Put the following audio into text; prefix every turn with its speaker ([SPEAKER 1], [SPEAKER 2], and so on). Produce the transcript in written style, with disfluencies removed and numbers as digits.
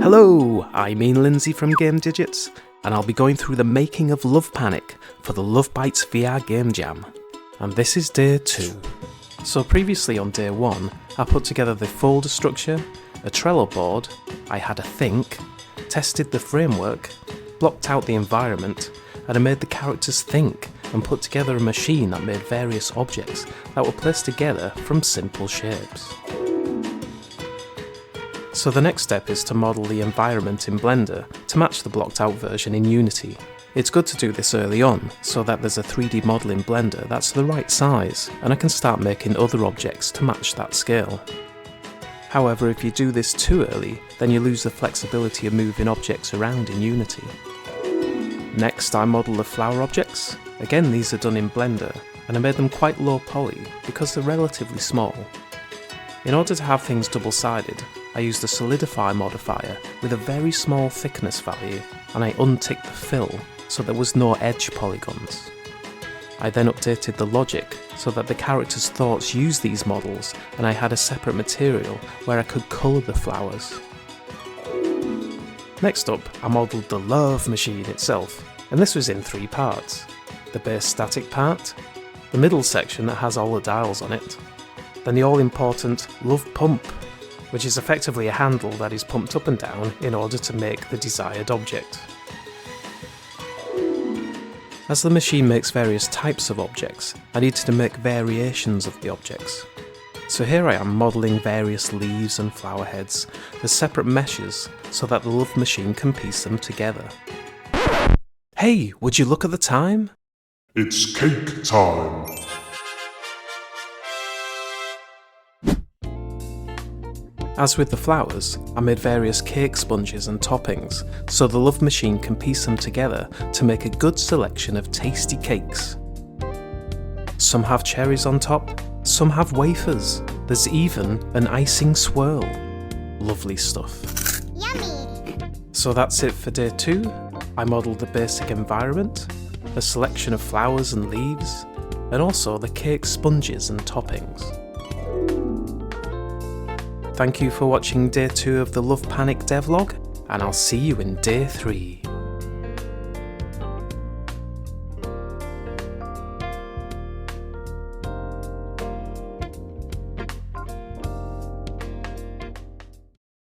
[SPEAKER 1] Hello, I'm Lindsay from Game Digits, and I'll be going through the making of Love Panic for the Love Bytes VR Game Jam. And this is day 2. So previously on day 1, I put together the folder structure, a Trello board, I had a think, tested the framework, blocked out the environment, and I made the characters think and put together a machine that made various objects that were placed together from simple shapes. So the next step is to model the environment in Blender to match the blocked out version in Unity. It's good to do this early on, so that there's a 3D model in Blender that's the right size, and I can start making other objects to match that scale. However, if you do this too early, then you lose the flexibility of moving objects around in Unity. Next, I model the flower objects. Again, these are done in Blender, and I made them quite low poly because they're relatively small. In order to have things double-sided, I used a solidify modifier with a very small thickness value, and I unticked the fill so there was no edge polygons. I then updated the logic so that the character's thoughts used these models, and I had a separate material where I could colour the flowers. Next up, I modelled the love machine itself, and this was in 3 parts. The base static part, the middle section that has all the dials on it, then the all-important love pump, which is effectively a handle that is pumped up and down in order to make the desired object. As the machine makes various types of objects, I needed to make variations of the objects. So here I am modelling various leaves and flower heads as separate meshes so that the love machine can piece them together. Hey, would you look at the time?
[SPEAKER 2] It's cake time!
[SPEAKER 1] As with the flowers, I made various cake sponges and toppings so the love machine can piece them together to make a good selection of tasty cakes. Some have cherries on top, some have wafers, there's even an icing swirl. Lovely stuff.
[SPEAKER 3] Yummy!
[SPEAKER 1] So that's it for day 2. I modelled the basic environment, a selection of flowers and leaves, and also the cake sponges and toppings. Thank you for watching day 2 of the Love Panic devlog, and I'll see you in day 3.